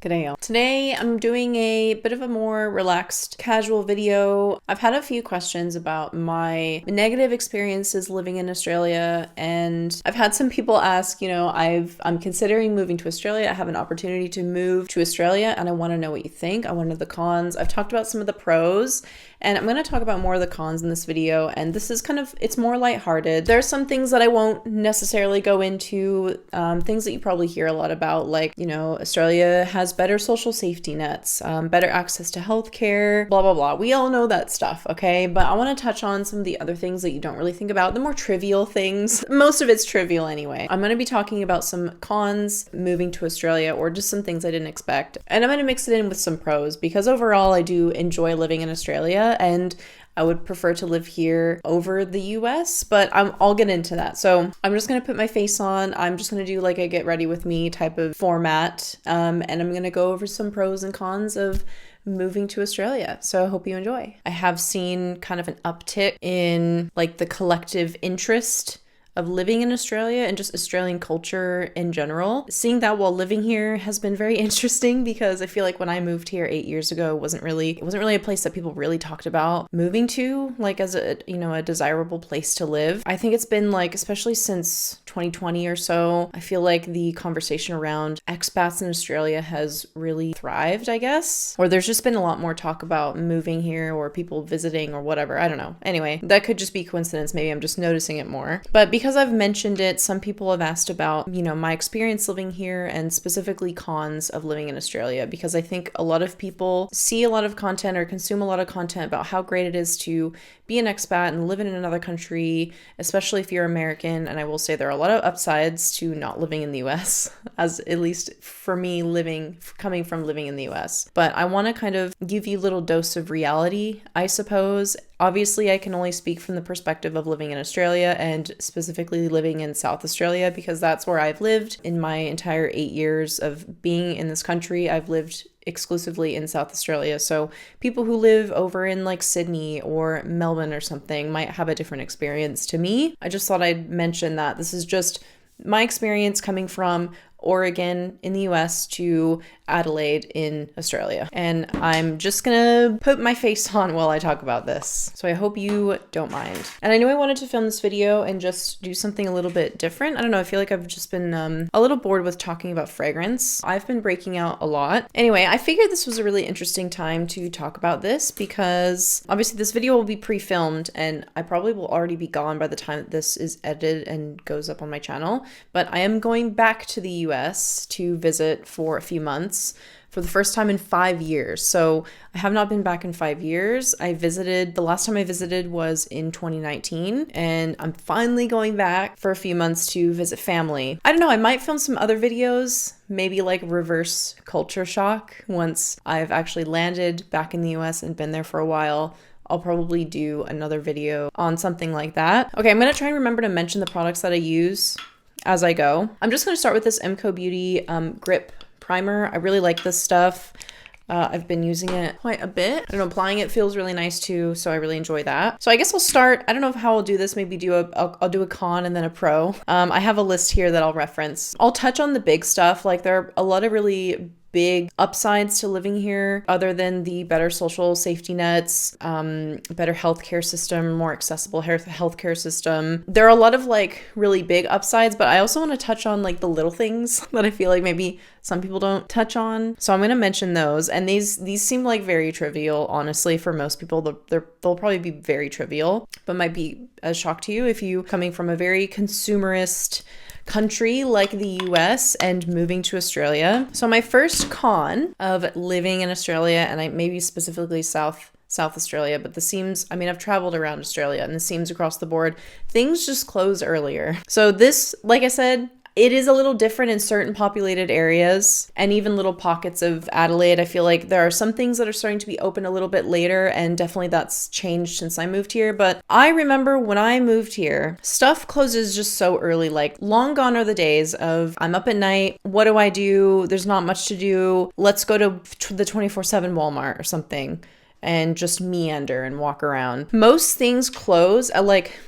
G'day y'all. Today I'm doing a bit of a more relaxed, casual video. I've had a few questions about my negative experiences living in Australia, and I've had some people ask, I'm considering moving to Australia. I have an opportunity to move to Australia and I want to know what you think. I want to know the cons. I've talked about some of the pros, and I'm going to talk about more of the cons in this video, and this is it's more lighthearted. There are some things that I won't necessarily go into, things that you probably hear a lot about, like, Australia has better social safety nets, better access to healthcare, blah, blah, blah. We all know that stuff, okay? But I want to touch on some of the other things that you don't really think about, the more trivial things. Most of it's trivial anyway. I'm going to be talking about some cons moving to Australia, or just some things I didn't expect. And I'm going to mix it in with some pros, because overall I do enjoy living in Australia, and I would prefer to live here over the US, but I'll get into that. So I'm just going to put my face on. I'm just going to do like a get ready with me type of format. And I'm going to go over some pros and cons of moving to Australia. So I hope you enjoy. I have seen kind of an uptick in like the collective interest of living in Australia and just Australian culture in general. Seeing that while living here has been very interesting, because I feel like when I moved here 8 years ago, it wasn't really a place that people really talked about moving to, like as a desirable place to live. I think it's been like, especially since 2020 or so, I feel like the conversation around expats in Australia has really thrived, I guess. Or there's just been a lot more talk about moving here or people visiting or whatever. I don't know. Anyway, that could just be coincidence. Maybe I'm just noticing it more. But because I've mentioned it, some people have asked about, my experience living here, and specifically cons of living in Australia, because I think a lot of people see a lot of content or consume a lot of content about how great it is to be an expat and live in another country, especially if you're American. And I will say there are a lot of upsides to not living in the US, as at least for me coming from living in the US. But I want to kind of give you a little dose of reality, I suppose. Obviously, I can only speak from the perspective of living in Australia, and specifically living in South Australia, because that's where I've lived in my entire 8 years of being in this country. I've lived exclusively in South Australia. So people who live over in like Sydney or Melbourne or something might have a different experience to me. I just thought I'd mention that this is just my experience coming from Oregon in the US to Adelaide in Australia. And I'm just gonna put my face on while I talk about this. So I hope you don't mind. And I knew I wanted to film this video and just do something a little bit different. I don't know, I feel like I've just been a little bored with talking about fragrance. I've been breaking out a lot. Anyway, I figured this was a really interesting time to talk about this, because obviously this video will be pre-filmed and I probably will already be gone by the time that this is edited and goes up on my channel. But I am going back to the US to visit for a few months for the first time in 5 years. So I have not been back in 5 years. The last time I visited was in 2019, and I'm finally going back for a few months to visit family. I don't know, I might film some other videos, maybe like reverse culture shock. Once I've actually landed back in the US and been there for a while, I'll probably do another video on something like that. Okay, I'm gonna try and remember to mention the products that I use as I go. I'm just gonna start with this mcobeauty Grip Primer. I really like this stuff. I've been using it quite a bit. I don't know, applying it feels really nice too, so I really enjoy that. So I guess I'll start, I don't know how I'll do this, maybe I'll do a con and then a pro. I have a list here that I'll reference. I'll touch on the big stuff, like there are a lot of really big upsides to living here, other than the better social safety nets, better healthcare system, more accessible healthcare system. There are a lot of like really big upsides, but I also want to touch on like the little things that I feel like maybe some people don't touch on. So I'm going to mention those, and these seem like very trivial, honestly, for most people. They'll probably be very trivial, but might be a shock to you if you coming from a very consumerist country like the US and moving to Australia. So my first con of living in Australia, and maybe specifically South Australia, but I've traveled around Australia, and this seems across the board, things just close earlier. So this, like I said, it is a little different in certain populated areas and even little pockets of Adelaide. I feel like there are some things that are starting to be open a little bit later, and definitely that's changed since I moved here. But I remember when I moved here, stuff closes just so early. Like, long gone are the days of I'm up at night, what do I do? There's not much to do. Let's go to the 24/7 Walmart or something and just meander and walk around. Most things close at like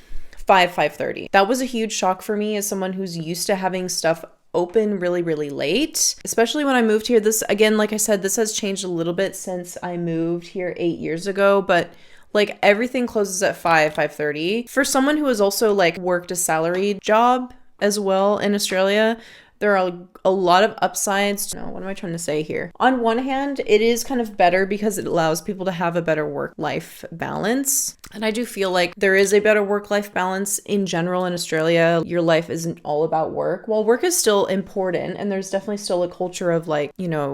5:30. That was a huge shock for me as someone who's used to having stuff open really, really late, especially when I moved here. This, again, like I said, this has changed a little bit since I moved here 8 years ago, but like everything closes at 5:30. For someone who has also like worked a salaried job as well in Australia, there are a lot of upsides. No, what am I trying to say here? On one hand, it is kind of better because it allows people to have a better work-life balance. And I do feel like there is a better work-life balance in general in Australia. Your life isn't all about work. While work is still important, and there's definitely still a culture of like, you know,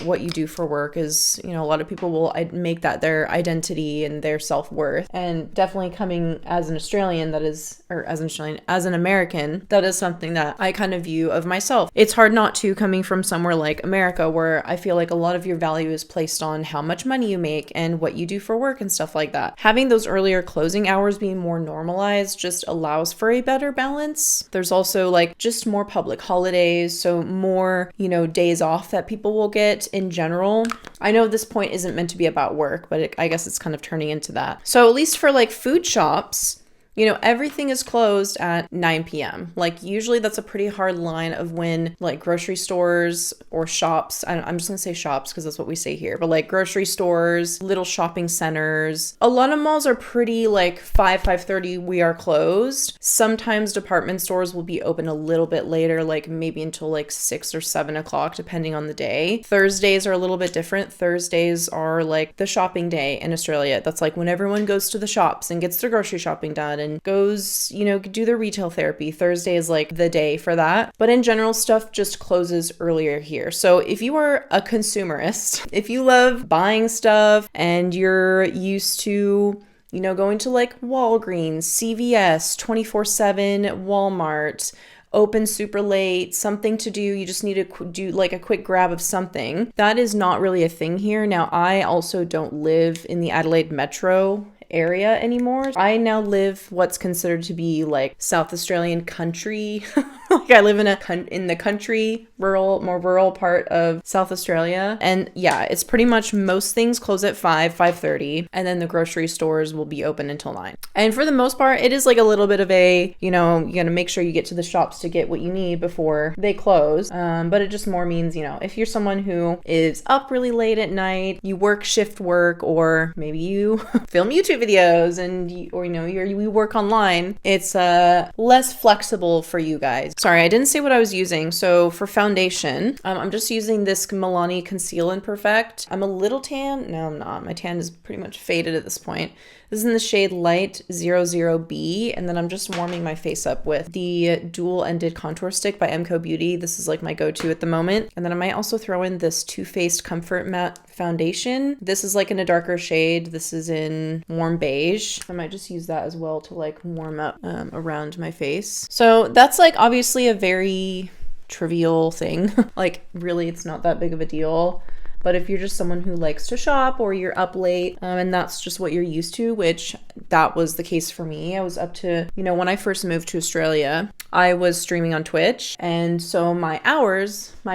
what you do for work is, you know, a lot of people will make that their identity and their self-worth. And definitely coming as an Australian, as an American, that is something that I kind of view of myself. It's hard not to, coming from somewhere like America, where I feel like a lot of your value is placed on how much money you make and what you do for work and stuff like that. Having those earlier closing hours being more normalized just allows for a better balance. There's also like just more public holidays, so more, you know, days off that people will get in general. I know this point isn't meant to be about work, but I guess it's kind of turning into that. So at least for like food shops, you know, everything is closed at 9 p.m. Like usually that's a pretty hard line of when like grocery stores or shops, I'm just gonna say shops because that's what we say here, but like grocery stores, little shopping centers, a lot of malls are pretty like 5:30 we are closed. Sometimes department stores will be open a little bit later, like maybe until like 6 or 7 o'clock depending on the day. Thursdays are a little bit different. Thursdays are like the shopping day in Australia. That's like when everyone goes to the shops and gets their grocery shopping done and goes, you know, do their retail therapy. Thursday is like the day for that. But in general, stuff just closes earlier here. So if you are a consumerist, if you love buying stuff and you're used to, you know, going to like Walgreens, CVS, 24/7, Walmart, open super late, something to do, you just need to do like a quick grab of something. That is not really a thing here. Now, I also don't live in the Adelaide metro area anymore. I now live what's considered to be like South Australian country. Like I live in the country, more rural part of South Australia. And yeah, it's pretty much most things close at 5:30, and then the grocery stores will be open until 9. And for the most part, it is like a little bit of a, you know, you gotta make sure you get to the shops to get what you need before they close. But it just more means, you know, if you're someone who is up really late at night, you work shift work, or maybe you film YouTube videos and you work online, it's less flexible for you guys. Sorry, I didn't say what I was using. So for foundation, I'm just using this Milani Conceal and Perfect. I'm a little tan. No, I'm not. My tan is pretty much faded at this point. This is in the shade Light 00B, and then I'm just warming my face up with the dual-ended contour stick by mcobeauty. This is like my go-to at the moment. And then I might also throw in this Too Faced Comfort Matte foundation. This is like in a darker shade. This is in warm beige. I might just use that as well to like warm up around my face. So that's like obviously a very trivial thing. Like really, it's not that big of a deal. But if you're just someone who likes to shop, or you're up late and that's just what you're used to, which that was the case for me. I was up to, you know, when I first moved to Australia, I was streaming on Twitch. And so my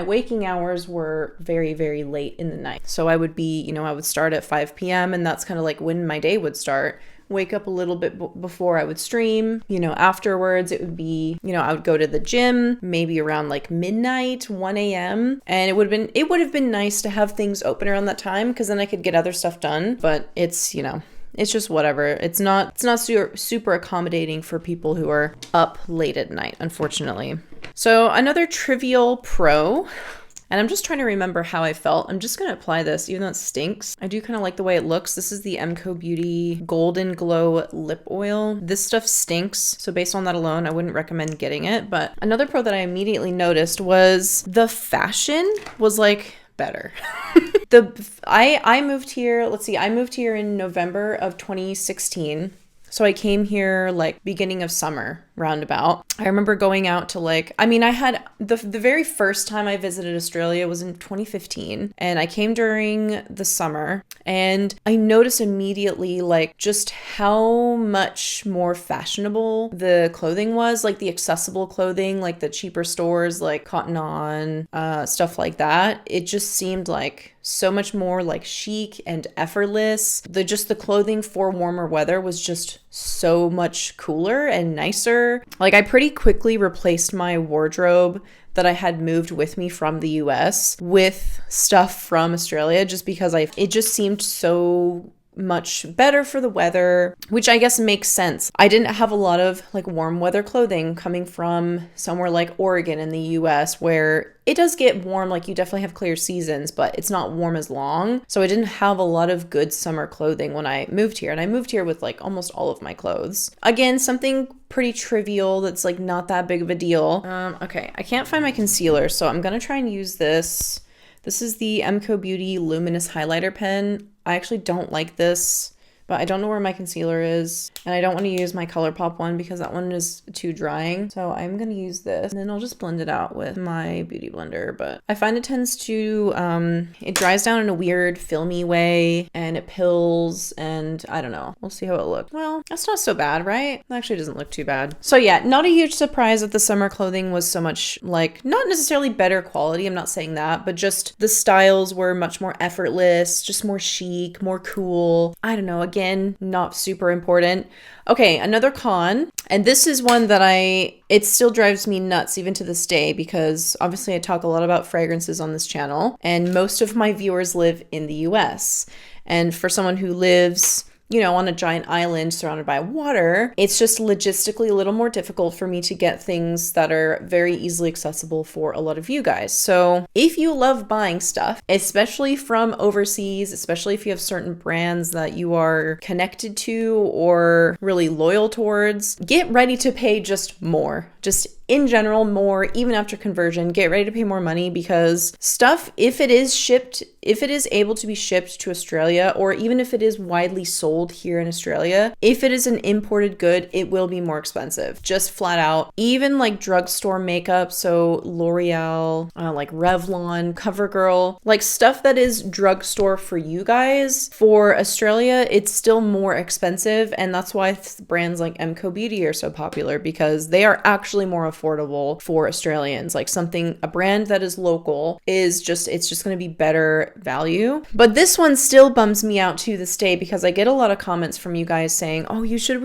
waking hours were very, very late in the night. So I would start at 5 p.m. and that's kind of like when my day would start. Wake up a little bit before I would stream. You know, afterwards it would be, you know, I would go to the gym maybe around like midnight, 1 a.m. And it would have been nice to have things open around that time, because then I could get other stuff done. But it's, you know, it's just whatever. It's not super accommodating for people who are up late at night, unfortunately. So another trivial pro, and I'm just trying to remember how I felt. I'm just going to apply this, even though it stinks. I do kind of like the way it looks. This is the mcobeauty Golden Glow Lip Oil. This stuff stinks, so based on that alone, I wouldn't recommend getting it. But another pro that I immediately noticed was the fashion was like better. I moved here, I moved here in November of 2016. So I came here like beginning of summer, roundabout. I remember going out to I had the very first time I visited Australia was in 2015, and I came during the summer, and I noticed immediately like just how much more fashionable the clothing was, like the accessible clothing, like the cheaper stores like Cotton On, stuff like that. It just seemed like so much more like chic and effortless. The clothing for warmer weather was just so much cooler and nicer. Like I pretty quickly replaced my wardrobe that I had moved with me from the US with stuff from Australia, just because it just seemed so much better for the weather, which I guess makes sense. I didn't have a lot of like warm weather clothing coming from somewhere like Oregon in the US, where it does get warm. Like, you definitely have clear seasons, but it's not warm as long. So I didn't have a lot of good summer clothing when I moved here, and I moved here with like almost all of my clothes. Again, something pretty trivial that's like not that big of a deal. Okay, I can't find my concealer, so I'm gonna try and use this. This is the mcobeauty Luminous Highlighter Pen. I actually don't like this, but I don't know where my concealer is. And I don't want to use my ColourPop one because that one is too drying. So I'm going to use this, and then I'll just blend it out with my beauty blender. But I find it tends to, it dries down in a weird filmy way, and it pills, and I don't know. We'll see how it looks. Well, that's not so bad, right? It actually doesn't look too bad. So yeah, not a huge surprise that the summer clothing was so much like, not necessarily better quality, I'm not saying that, but just the styles were much more effortless, just more chic, more cool. I don't know, again, not super important. Okay, another con, and this is one that it still drives me nuts even to this day, because obviously I talk a lot about fragrances on this channel, and most of my viewers live in the US. And for someone who lives, you know, on a giant island surrounded by water, it's just logistically a little more difficult for me to get things that are very easily accessible for a lot of you guys. So if you love buying stuff, especially from overseas, especially if you have certain brands that you are connected to or really loyal towards, get ready to pay just more. Just in general, more, even after conversion, get ready to pay more money, because stuff, if it is able to be shipped to Australia, or even if it is widely sold here in Australia, if it is an imported good, it will be more expensive, just flat out. Even like drugstore makeup, so L'Oreal, like Revlon, CoverGirl, like stuff that is drugstore for you guys, for Australia, it's still more expensive. And that's why brands like mcobeauty are so popular, because they are actually more affordable for Australians. Like a brand that is local it's just going to be better value. But this one still bums me out to this day, because I get a lot of comments from you guys saying, oh, you should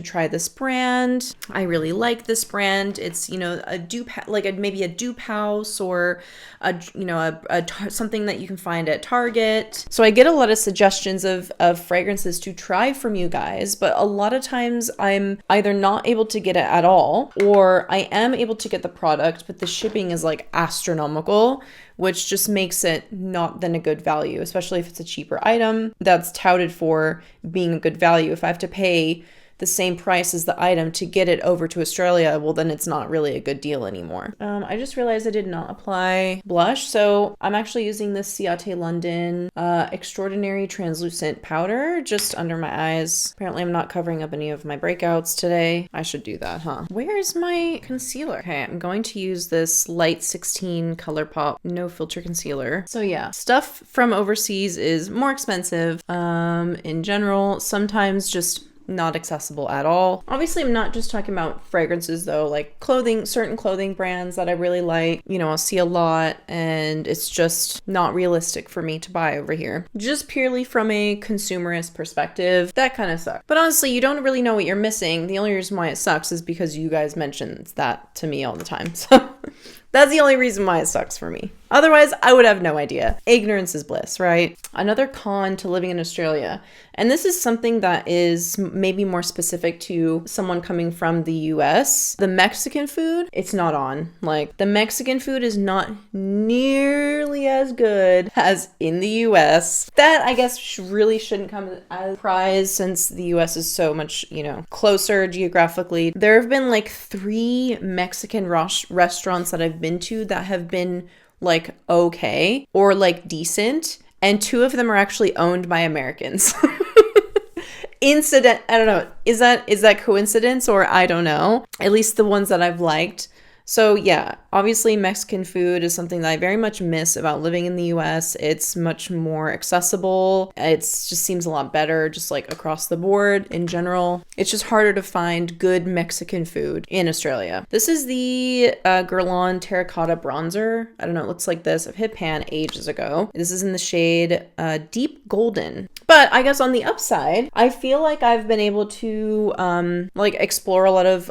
try this brand. I really like this brand. It's, you know, a dupe, maybe a dupe house, or something that you can find at Target. So I get a lot of suggestions of fragrances to try from you guys, but a lot of times I'm either not able to get it at all, or I am able to get the product, but the shipping is like astronomical, which just makes it not then a good value, especially if it's a cheaper item that's touted for being a good value. If I have to pay the same price as the item to get it over to Australia, well, then it's not really a good deal anymore. I just realized I did not apply blush, so I'm actually using this Ciate London Extraordinary Translucent Powder just under my eyes. Apparently I'm not covering up any of my breakouts today. I should do that, huh? Where is my concealer? Okay, I'm going to use this Light 16 ColourPop No Filter Concealer. So yeah, stuff from overseas is more expensive in general, sometimes just not accessible at all. Obviously, I'm not just talking about fragrances though, like clothing, certain clothing brands that I really like, you know, I'll see a lot, and it's just not realistic for me to buy over here. Just purely from a consumerist perspective, that kind of sucks. But honestly, you don't really know what you're missing. The only reason why it sucks is because you guys mention that to me all the time. So that's the only reason why it sucks for me. Otherwise, I would have no idea. Ignorance is bliss, right? Another con to living in Australia, and this is something that is maybe more specific to someone coming from the US. The Mexican food, it's not on. Like, the Mexican food is not nearly as good as in the US. That, I guess, really shouldn't come as a surprise, since the US is so much, you know, closer geographically. There have been like 3 Mexican restaurants that I've been to that have been like okay or like decent, and 2 of them are actually owned by Americans. I don't know, is that coincidence, or I don't know, at least the ones that I've liked. So yeah, obviously Mexican food is something that I very much miss about living in the US. It's much more accessible. It just seems a lot better, just like across the board in general. It's just harder to find good Mexican food in Australia. This is the Guerlain Terracotta Bronzer. I don't know, it looks like this. I've hit pan ages ago. This is in the shade Deep Golden. But I guess on the upside, I feel like I've been able to like explore a lot of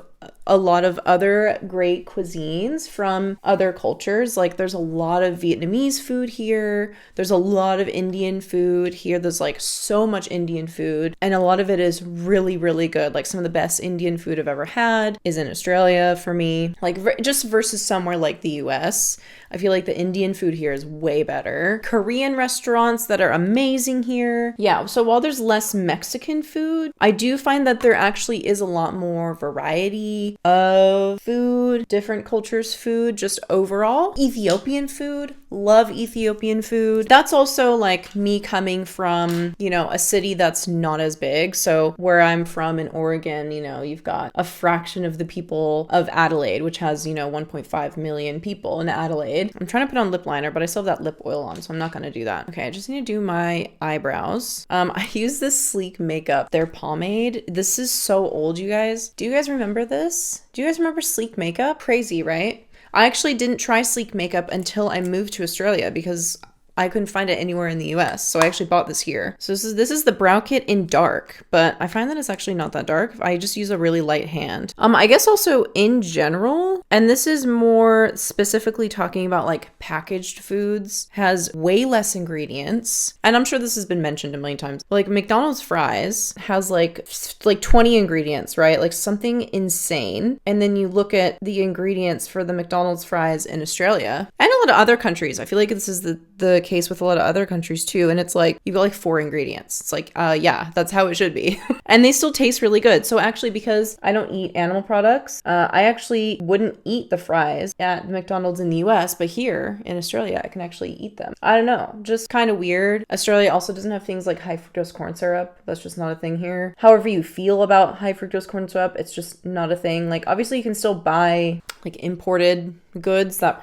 a lot of other great cuisines from other cultures. Like there's a lot of Vietnamese food here. There's a lot of Indian food here. There's like so much Indian food, and a lot of it is really, really good. Like some of the best Indian food I've ever had is in Australia for me. Like just versus somewhere like the US. I feel like the Indian food here is way better. Korean restaurants that are amazing here. Yeah, so while there's less Mexican food, I do find that there actually is a lot more variety of food, different cultures' food, just overall. Ethiopian food, love Ethiopian food. That's also like me coming from, you know, a city that's not as big. So where I'm from in Oregon, you know, you've got a fraction of the people of Adelaide, which has, you know, 1.5 million people in Adelaide. I'm trying to put on lip liner, but I still have that lip oil on, so I'm not going to do that. Okay, I just need to do my eyebrows. I use this Sleek makeup, their pomade. This is so old, you guys. Do you guys remember this? Do you guys remember Sleek makeup? Crazy, right? I actually didn't try Sleek makeup until I moved to Australia because I couldn't find it anywhere in the US. So I actually bought this here. So this is the brow kit in dark, but I find that it's actually not that dark. I just use a really light hand. I guess also in general, and this is more specifically talking about like packaged foods, has way less ingredients. And I'm sure this has been mentioned a million times. Like McDonald's fries has like 20 ingredients, right? Like something insane. And then you look at the ingredients for the McDonald's fries in Australia and a lot of other countries. I feel like this is the case with a lot of other countries too, and it's like you've got like 4 ingredients. It's like yeah, that's how it should be. And they still taste really good. So actually, because I don't eat animal products, I actually wouldn't eat the fries at McDonald's in the US, but here in Australia I can actually eat them. I don't know, just kind of weird. Australia also doesn't have things like high fructose corn syrup. That's just not a thing here. However you feel about high fructose corn syrup, it's just not a thing. Like obviously you can still buy like imported goods that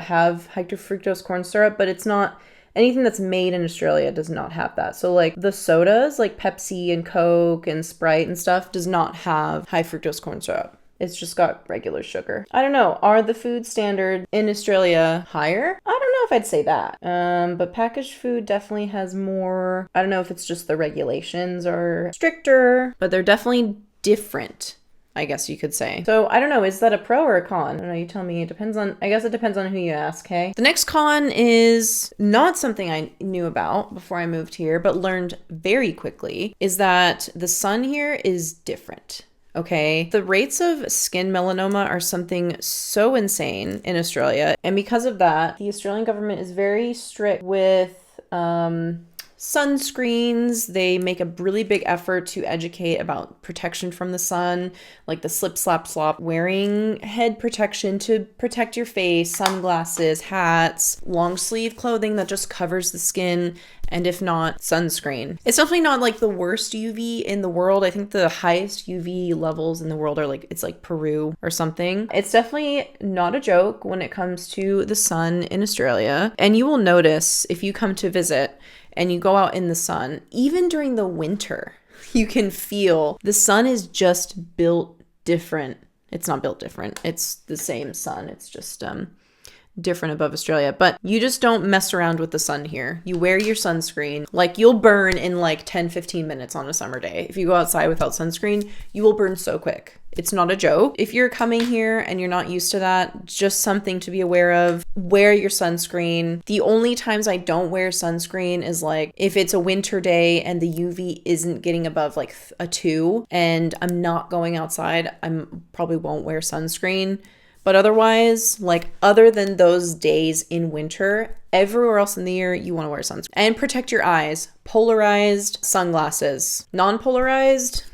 have high fructose corn syrup, but it's not anything that's made in Australia does not have that. So like the sodas like Pepsi and Coke and Sprite and stuff does not have high fructose corn syrup. It's just got regular sugar. I don't know. Are the food standards in Australia higher? I don't know if I'd say that. But packaged food definitely has more. I don't know if it's just the regulations are stricter, but they're definitely different, I guess you could say. So I don't know, is that a pro or a con? I don't know, you tell me. I guess it depends on who you ask, okay? The next con is not something I knew about before I moved here, but learned very quickly, is that the sun here is different. Okay, the rates of skin melanoma are something so insane in Australia. And because of that, the Australian government is very strict with sunscreens. They make a really big effort to educate about protection from the sun, like the slip, slap, slop, wearing head protection to protect your face, sunglasses, hats, long sleeve clothing that just covers the skin, and if not, sunscreen. It's definitely not like the worst UV in the world. I think the highest UV levels in the world are like, it's like Peru or something. It's definitely not a joke when it comes to the sun in Australia. And you will notice if you come to visit and you go out in the sun, even during the winter, you can feel the sun is just built different. It's not built different. It's the same sun. It's just different above Australia, but you just don't mess around with the sun here. You wear your sunscreen. Like you'll burn in like 10-15 minutes on a summer day. If you go outside without sunscreen, you will burn so quick. It's not a joke. If you're coming here and you're not used to that, just something to be aware of. Wear your sunscreen. The only times I don't wear sunscreen is like if it's a winter day and the UV isn't getting above like a 2 and I'm not going outside, I probably won't wear sunscreen. But otherwise, like other than those days in winter, everywhere else in the year, you want to wear sunscreen. And protect your eyes. Polarized sunglasses. Non-polarized,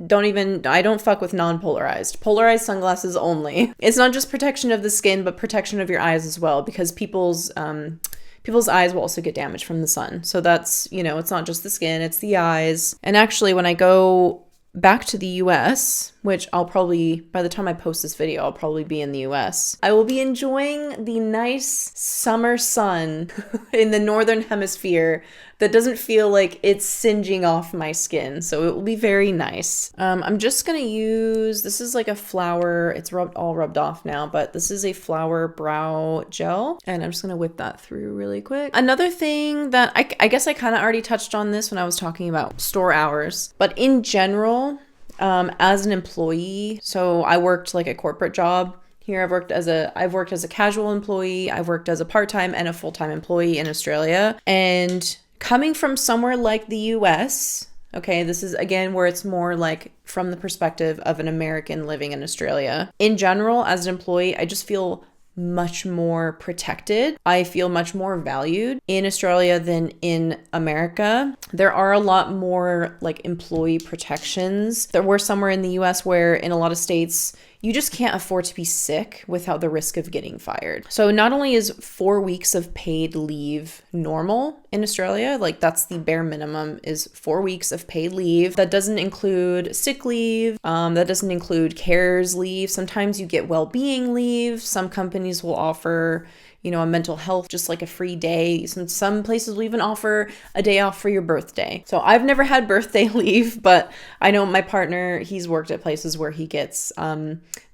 I don't fuck with non-polarized. Polarized sunglasses only. It's not just protection of the skin, but protection of your eyes as well, because people's eyes will also get damaged from the sun. So that's, it's not just the skin, it's the eyes. And actually, when I go back to the US, which I'll probably, by the time I post this video, I'll probably be in the US. I will be enjoying the nice summer sun in the northern hemisphere that doesn't feel like it's singeing off my skin. So it will be very nice. I'm just gonna use, this is like a flower, it's all rubbed off now, but this is a flower brow gel. And I'm just gonna whip that through really quick. Another thing that I guess I kind of already touched on this when I was talking about store hours, but in general, as an employee. So I worked like a corporate job. Here I've worked as a casual employee, I've worked as a part-time and a full-time employee in Australia. And coming from somewhere like the US, okay, this is again where it's more like from the perspective of an American living in Australia. In general, as an employee, I just feel much more protected. I feel much more valued in Australia than in America. There are a lot more like employee protections. There were somewhere in the US where in a lot of states, you just can't afford to be sick without the risk of getting fired. So not only is 4 weeks of paid leave normal in Australia, like that's the bare minimum is 4 weeks of paid leave. That doesn't include sick leave. That doesn't include CARES leave. Sometimes you get well-being leave. Some companies will offer, you know, a mental health, just like a free day. Some places will even offer a day off for your birthday. So I've never had birthday leave, but I know my partner, he's worked at places where he gets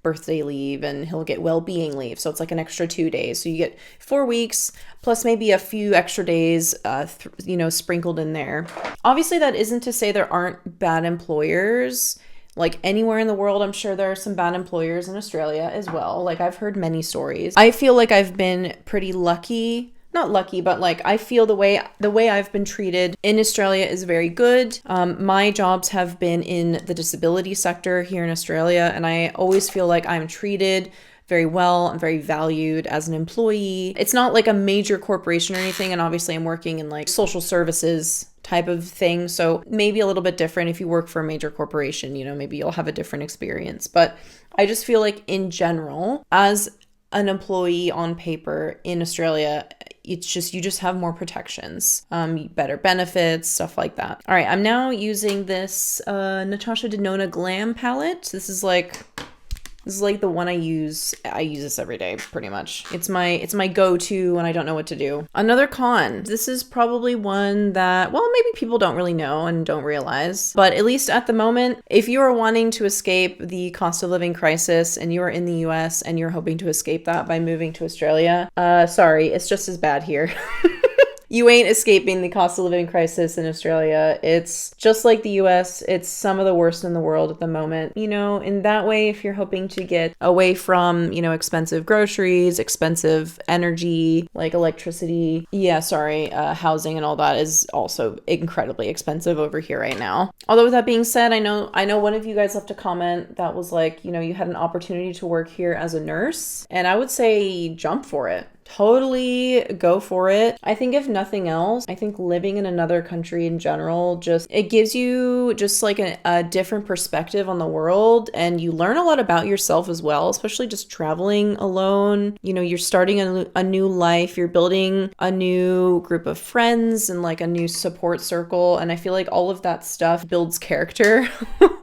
birthday leave and he'll get well-being leave. So it's like an extra 2 days. So you get 4 weeks plus maybe a few extra days, sprinkled in there. Obviously, that isn't to say there aren't bad employers. Like anywhere in the world, I'm sure there are some bad employers in Australia as well. Like I've heard many stories. I feel like I've been pretty lucky. Not lucky, but like I feel the way I've been treated in Australia is very good. My jobs have been in the disability sector here in Australia, and I always feel like I'm treated very well. I'm very valued as an employee. It's not like a major corporation or anything, and obviously I'm working in like social services type of thing. So maybe a little bit different if you work for a major corporation, you know, maybe you'll have a different experience. But I just feel like in general, as an employee on paper in Australia, it's just, you just have more protections, better benefits, stuff like that. All right, I'm now using this Natasha Denona Glam palette. This is like the one I use. I use this every day, pretty much. It's my go-to when I don't know what to do. Another con. This is probably one that, well, maybe people don't really know and don't realize, but at least at the moment, if you are wanting to escape the cost of living crisis and you are in the US and you're hoping to escape that by moving to Australia, sorry, it's just as bad here. You ain't escaping the cost of living crisis in Australia. It's just like the US. It's some of the worst in the world at the moment. You know, in that way, if you're hoping to get away from, you know, expensive groceries, expensive energy, like electricity, housing and all that is also incredibly expensive over here right now. Although with that being said, I know one of you guys left a comment that was like, you know, you had an opportunity to work here as a nurse, and I would say jump for it. Totally go for it. I think if nothing else, I think living in another country in general, it gives you just like a different perspective on the world, and you learn a lot about yourself as well, especially just traveling alone. You know, you're starting a new life, you're building a new group of friends and like a new support circle. And I feel like all of that stuff builds character.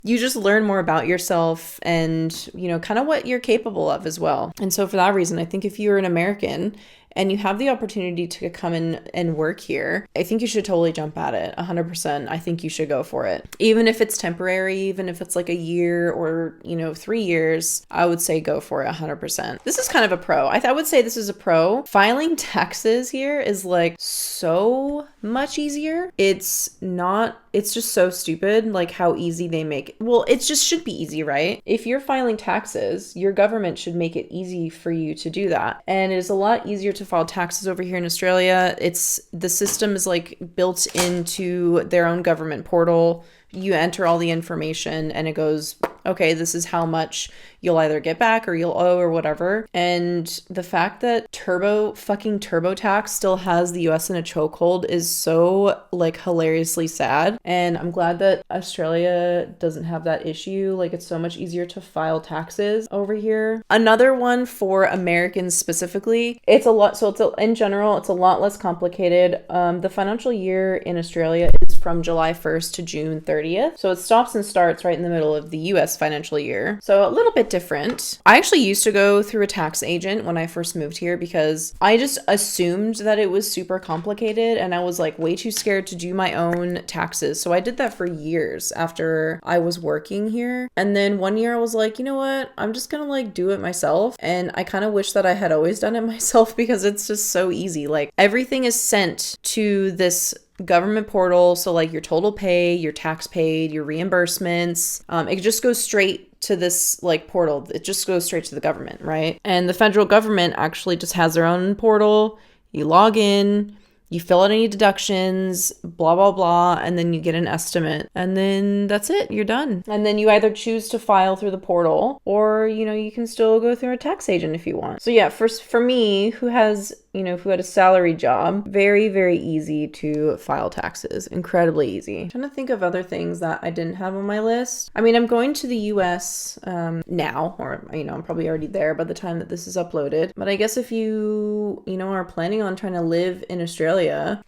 You just learn more about yourself and, you know, kind of what you're capable of as well. And so for that reason, I think if you're an American and you have the opportunity to come in and work here, I think you should totally jump at it. 100%. I think you should go for it. Even if it's temporary, even if it's like a year or, you know, 3 years, I would say go for it 100%. This is kind of a pro. I would say this is a pro. Filing taxes here is like so much easier. It's just so stupid, like how easy they make it. Well, it just should be easy, right? If you're filing taxes, your government should make it easy for you to do that. And it is a lot easier to file taxes over here in Australia. The system is like built into their own government portal. You enter all the information and it goes, okay, this is how much you'll either get back or you'll owe or whatever. And the fact that TurboTax still has the US in a chokehold is so like hilariously sad. And I'm glad that Australia doesn't have that issue. Like it's so much easier to file taxes over here. Another one for Americans specifically, in general, it's a lot less complicated. The financial year in Australia is from July 1st to June 30th. So it stops and starts right in the middle of the US financial year. So a little bit different. I actually used to go through a tax agent when I first moved here because I just assumed that it was super complicated and I was like way too scared to do my own taxes. So I did that for years after I was working here. And then one year I was like, you know what? I'm just gonna like do it myself. And I kind of wish that I had always done it myself because it's just so easy. Like everything is sent to this government portal. So like your total pay, your tax paid, your reimbursements, it just goes straight to this like portal. It just goes straight to the government, right? And the federal government actually just has their own portal. You log in, you fill out any deductions, blah, blah, blah, and then you get an estimate. And then that's it. You're done. And then you either choose to file through the portal or, you can still go through a tax agent if you want. So yeah, for me, who had a salary job, very, very easy to file taxes. Incredibly easy. I'm trying to think of other things that I didn't have on my list. I mean, I'm going to the US now, or, I'm probably already there by the time that this is uploaded. But I guess if you, are planning on trying to live in Australia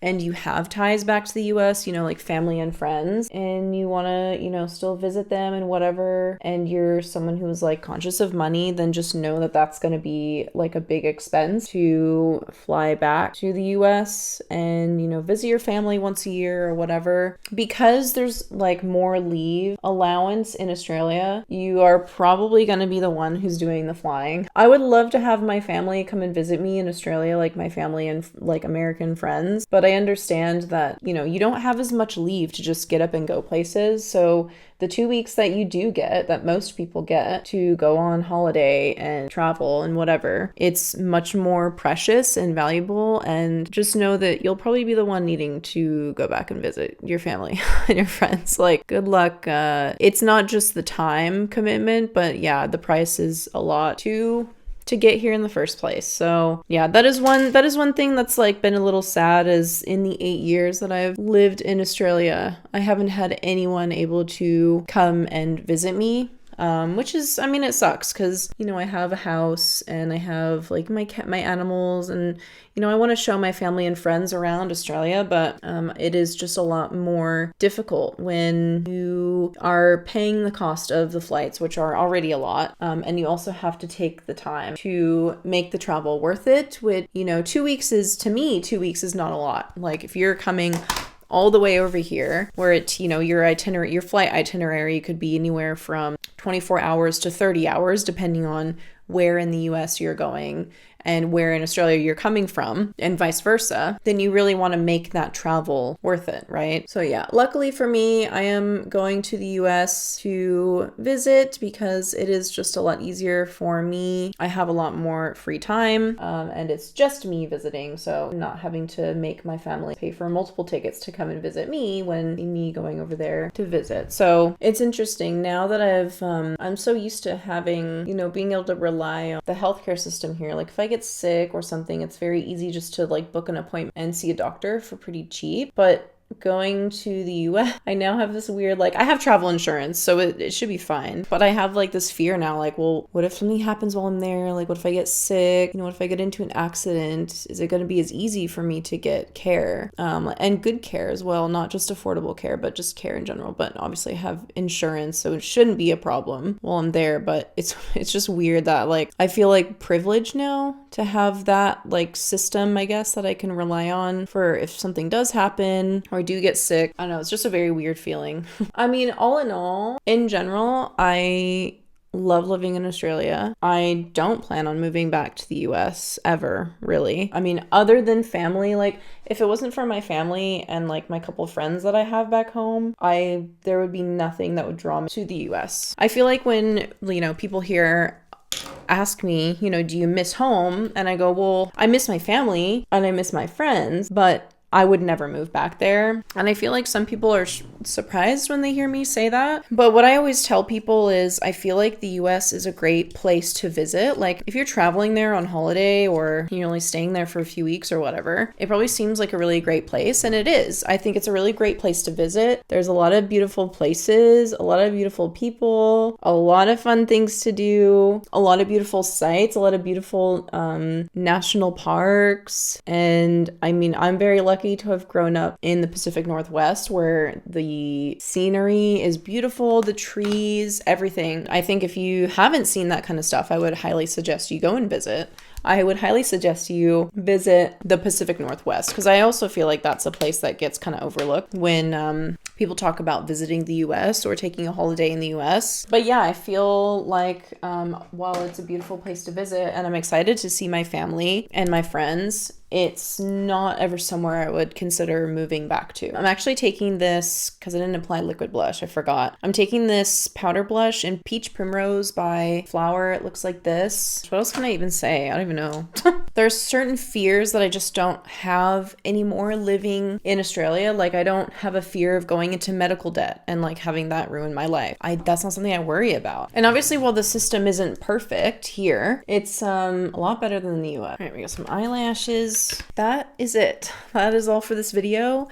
and you have ties back to the US, like family and friends, and you want to, still visit them and whatever, and you're someone who's like conscious of money, then just know that that's going to be like a big expense to fly back to the US and, visit your family once a year or whatever. Because there's like more leave allowance in Australia, you are probably going to be the one who's doing the flying. I would love to have my family come and visit me in Australia, like my family and like American friends, but I understand that, you don't have as much leave to just get up and go places. So the 2 weeks that you do get, that most people get to go on holiday and travel and whatever, it's much more precious and valuable. And just know that you'll probably be the one needing to go back and visit your family and your friends. Like, good luck. It's not just the time commitment, but yeah, the price is a lot to get here in the first place. So yeah, that is one thing that's like been a little sad, is in the 8 years that I've lived in Australia, I haven't had anyone able to come and visit me. Which is, it sucks because, I have a house and I have like my animals, and, I want to show my family and friends around Australia, but it is just a lot more difficult when you are paying the cost of the flights, which are already a lot, and you also have to take the time to make the travel worth it. With, 2 weeks is, to me, 2 weeks is not a lot. Like if you're coming all the way over here, where it's, your flight itinerary could be anywhere from 24 hours to 30 hours, depending on where in the US you're going and where in Australia you're coming from, and vice versa, then you really want to make that travel worth it, right? So yeah, luckily for me, I am going to the US to visit because it is just a lot easier for me. I have a lot more free time, and it's just me visiting, so I'm not having to make my family pay for multiple tickets to come and visit me when me going over there to visit. So it's interesting now that I'm so used to having, being able to rely on the healthcare system here. Like if I get sick or something, it's very easy just to like book an appointment and see a doctor for pretty cheap. But going to the US, I now have this weird, like, I have travel insurance, so it should be fine. But I have like this fear now, like, well, what if something happens while I'm there? Like, what if I get sick? What if I get into an accident? Is it going to be as easy for me to get care? And good care as well, not just affordable care, but just care in general. But obviously I have insurance, so it shouldn't be a problem while I'm there. But it's just weird that, like, I feel like privileged now to have that, like, system, I guess, that I can rely on for if something does happen or I do get sick. I don't know, it's just a very weird feeling. All in all, in general, I love living in Australia. I don't plan on moving back to the US ever, really. Other than family, like if it wasn't for my family and like my couple friends that I have back home, there would be nothing that would draw me to the US. I feel like when, people here ask me, do you miss home? And I go, well, I miss my family and I miss my friends, but I would never move back there. And I feel like some people are surprised when they hear me say that. But what I always tell people is I feel like the US is a great place to visit. Like if you're traveling there on holiday or you're only staying there for a few weeks or whatever, it probably seems like a really great place. And it is. I think it's a really great place to visit. There's a lot of beautiful places, a lot of beautiful people, a lot of fun things to do, a lot of beautiful sites, a lot of beautiful national parks. And I'm very lucky to have grown up in the Pacific Northwest, where the scenery is beautiful, the trees, everything. I think if you haven't seen that kind of stuff, I would highly suggest you go and visit. I would highly suggest you visit the Pacific Northwest, because I also feel like that's a place that gets kind of overlooked when people talk about visiting the US or taking a holiday in the US. But yeah, I feel like while it's a beautiful place to visit and I'm excited to see my family and my friends, it's not ever somewhere I would consider moving back to. I'm actually taking this, because I didn't apply liquid blush, I forgot. I'm taking this powder blush in Peach Primrose by Flower. It looks like this. What else can I even say? I don't even know. There's certain fears that I just don't have anymore living in Australia. Like, I don't have a fear of going into medical debt and like having that ruin my life. That's not something I worry about. And obviously, while the system isn't perfect here, it's a lot better than the US. All right, we got some eyelashes. That is it. That is all for this video.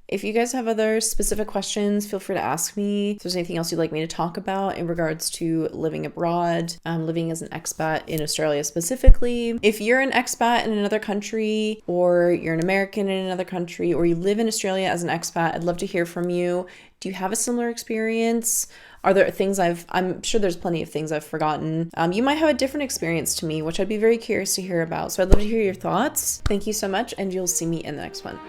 If you guys have other specific questions, feel free to ask me. If there's anything else you'd like me to talk about in regards to living abroad, living as an expat in Australia specifically. If you're an expat in another country, or you're an American in another country, or you live in Australia as an expat, I'd love to hear from you. Do you have a similar experience? Are there things I'm sure there's plenty of things I've forgotten. You might have a different experience to me, which I'd be very curious to hear about. So I'd love to hear your thoughts. Thank you so much, and you'll see me in the next one.